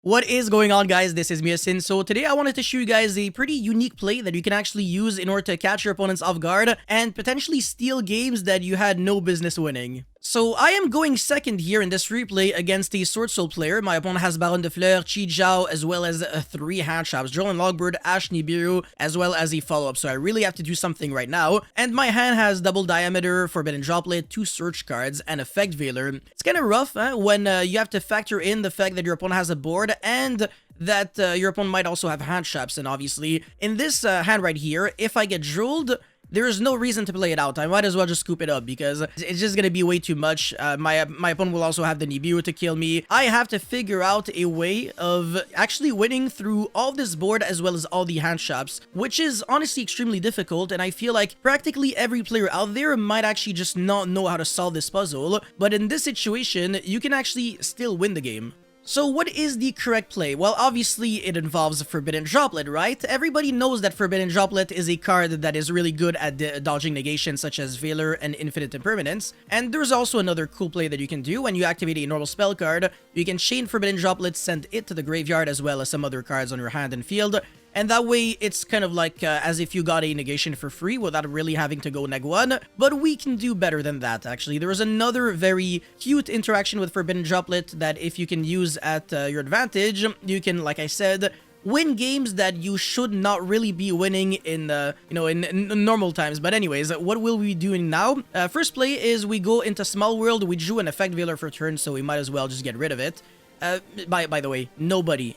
What is going on, guys? This is Miasin. So today I wanted to show you guys a pretty unique play that you can actually use in order to catch your opponents off guard and potentially steal games that you had no business winning. So I am going second here in this replay against a Sword Soul player. My opponent has Baron de Fleur, Chi Zhao, as well as 3 hand traps, Droll and Logbird, Ash Nibiru, as well as a follow-up. So I really have to do something right now. And my hand has Double Diameter, Forbidden Droplet, 2 Search cards, and Effect Veiler. It's kind of rough when you have to factor in the fact that your opponent has a board and that your opponent might also have hand traps. And obviously, in this hand right here, if I get Drolled, there is no reason to play it out. I might as well just scoop it up because it's just gonna be way too much. My opponent will also have the Nibiru to kill me. I have to figure out a way of actually winning through all this board as well as all the hand traps, which is honestly extremely difficult, and I feel like practically every player out there might actually just not know how to solve this puzzle, but in this situation, you can actually still win the game. So what is the correct play? Well, obviously it involves Forbidden Droplet, right? Everybody knows that Forbidden Droplet is a card that is really good at dodging negations such as Veiler and Infinite Impermanence. And there's also another cool play that you can do when you activate a normal spell card. You can chain Forbidden Droplet, send it to the graveyard as well as some other cards on your hand and field. And that way, it's kind of like as if you got a negation for free without really having to go neg 1. But we can do better than that, actually. There is another very cute interaction with Forbidden Droplet that if you can use at your advantage, you can, like I said, win games that you should not really be winning in, in normal times. But anyways, what will we be doing now? First play is we go into Small World. We drew an Effect Veiler for turn, so we might as well just get rid of it. By the way, nobody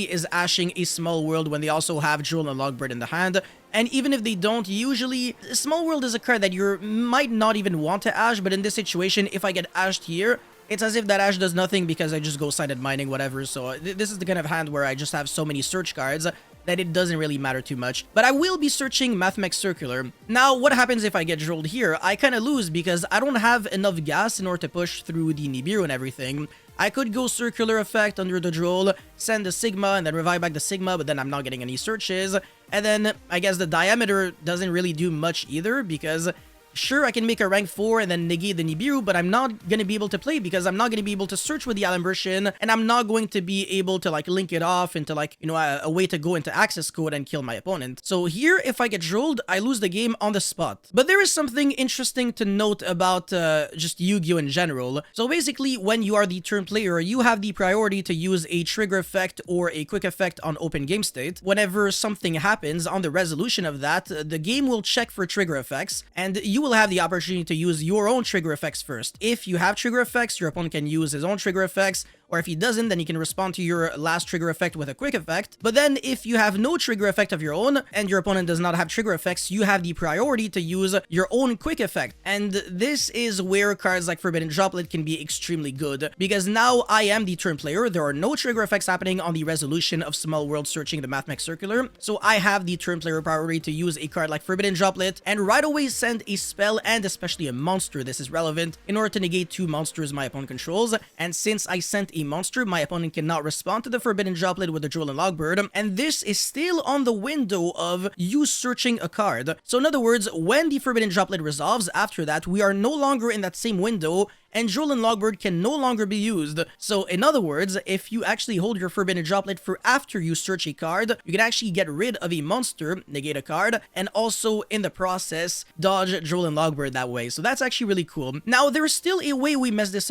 is ashing a Small World when they also have Droll and Logbird in the hand. And even if they don't, usually, Small World is a card that you might not even want to ash, but in this situation, if I get ashed here, it's as if that ash does nothing because I just go sided mining, whatever. So this is the kind of hand where I just have so many search cards that it doesn't really matter too much. But I will be searching Mathmech Circular. Now, what happens if I get Drolled here? I kind of lose because I don't have enough gas in order to push through the Nibiru and everything. I could go Circular Effect under the Droll, send the Sigma, and then revive back the Sigma, but then I'm not getting any searches. And then, I guess the Diameter doesn't really do much either, because sure, I can make a rank 4 and then negate the Nibiru, but I'm not going to be able to play because I'm not going to be able to search with the Alimbertian, and I'm not going to be able to, like, link it off into, like, a way to go into access code and kill my opponent. So here, if I get Drolled, I lose the game on the spot. But there is something interesting to note about just Yu-Gi-Oh! In general. So basically, when you are the turn player, you have the priority to use a trigger effect or a quick effect on open game state. Whenever something happens on the resolution of that, the game will check for trigger effects, and you will have the opportunity to use your own trigger effects first. If you have trigger effects, your opponent can use his own trigger effects, or if he doesn't, then he can respond to your last trigger effect with a quick effect. But then if you have no trigger effect of your own, and your opponent does not have trigger effects, you have the priority to use your own quick effect. And this is where cards like Forbidden Droplet can be extremely good, because now I am the turn player, there are no trigger effects happening on the resolution of Small World searching the Mathmech Circular, so I have the turn player priority to use a card like Forbidden Droplet, and right away send a spell and especially a monster. This is relevant in order to negate 2 monsters my opponent controls, and since I sent a monster, my opponent cannot respond to the Forbidden Droplet with the Droll and Logbird, and this is still on the window of you searching a card. So in other words, when the Forbidden Droplet resolves, after that, we are no longer in that same window, and Droll and Logbird can no longer be used. So in other words, if you actually hold your Forbidden Droplet for after you search a card, you can actually get rid of a monster, negate a card, and also in the process, dodge Droll and Logbird that way. So that's actually really cool. Now, there's still a way we messed this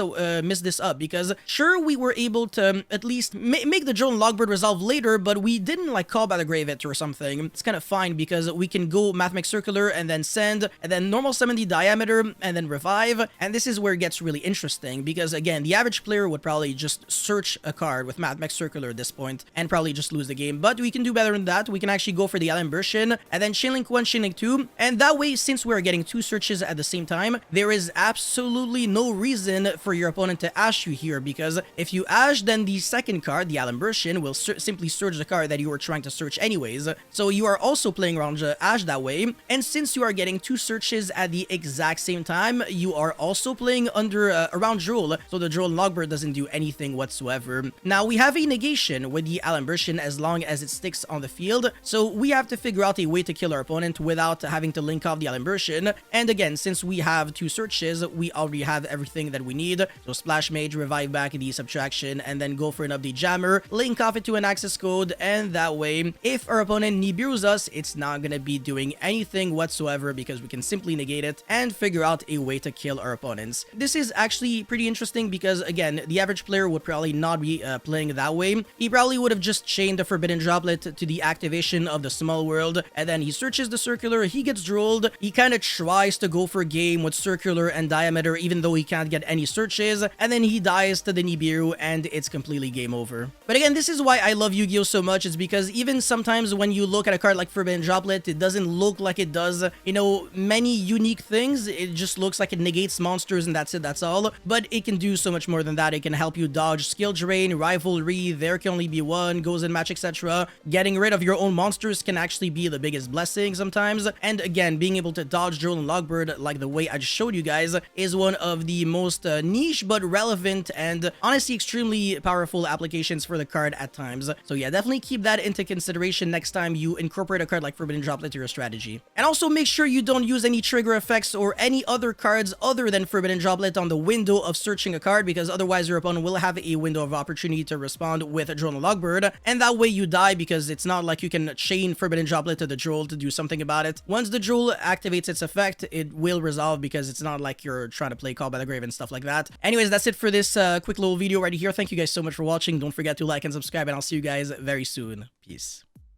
up, because sure, we were able to at least make the Droll and Logbird resolve later, but we didn't like call by the Grave It or something. It's kind of fine because we can go Mathmech Circular and then send, and then normal summon the Diameter, and then revive, and this is where it gets really interesting, because again, the average player would probably just search a card with Mathmech Circular at this point and probably just lose the game, but we can do better than that. We can actually go for the Alimbertian and then Chainlink 1, Chainlink 2, and that way, since we're getting 2 searches at the same time, there is absolutely no reason for your opponent to ash you here, because if you ash, then the second card, the Alimbertian, will simply search the card that you were trying to search anyways, so you are also playing around ash that way, and since you are getting 2 searches at the exact same time, you are also playing under around Droll, so the Droll Logbird doesn't do anything whatsoever. Now we have a negation with the Alambertian as long as it sticks on the field, so we have to figure out a way to kill our opponent without having to link off the Alambertian. And again, since we have 2 searches, we already have everything that we need. So Splash Mage, revive back the subtraction, and then go for an update jammer, link off it to an access code, and that way, if our opponent Nibiru's us, it's not gonna be doing anything whatsoever because we can simply negate it and figure out a way to kill our opponents. This is actually pretty interesting because, again, the average player would probably not be playing that way. He probably would have just chained the Forbidden Droplet to the activation of the Small World, and then he searches the Circular, he gets drolled, he kind of tries to go for a game with Circular and Diameter even though he can't get any searches, and then he dies to the Nibiru and it's completely game over. But again, this is why I love Yu-Gi-Oh so much. It's because even sometimes when you look at a card like Forbidden Droplet, it doesn't look like it does, you know, many unique things. It just looks like it negates monsters and that's it, that's all. But it can do so much more than that. It can help you dodge skill drain, rivalry, there can only be one, goes in match, etc. Getting rid of your own monsters can actually be the biggest blessing sometimes. And again, being able to dodge Droll and Logbird like the way I just showed you guys is one of the most niche but relevant and honestly extremely powerful applications for the card at times. So yeah, definitely keep that into consideration next time you incorporate a card like Forbidden Droplet to your strategy. And also make sure you don't use any trigger effects or any other cards other than Forbidden Droplet on the window of searching a card, because otherwise your opponent will have a window of opportunity to respond with a Droll and Logbird, and that way you die because it's not like you can chain Forbidden Droplet to the Droll to do something about it. Once the Droll activates its effect, it will resolve because it's not like you're trying to play Call by the Grave and stuff like that. Anyways, that's it for this quick little video right here. Thank you guys so much for watching. Don't forget to like and subscribe, and I'll see you guys very soon. Peace.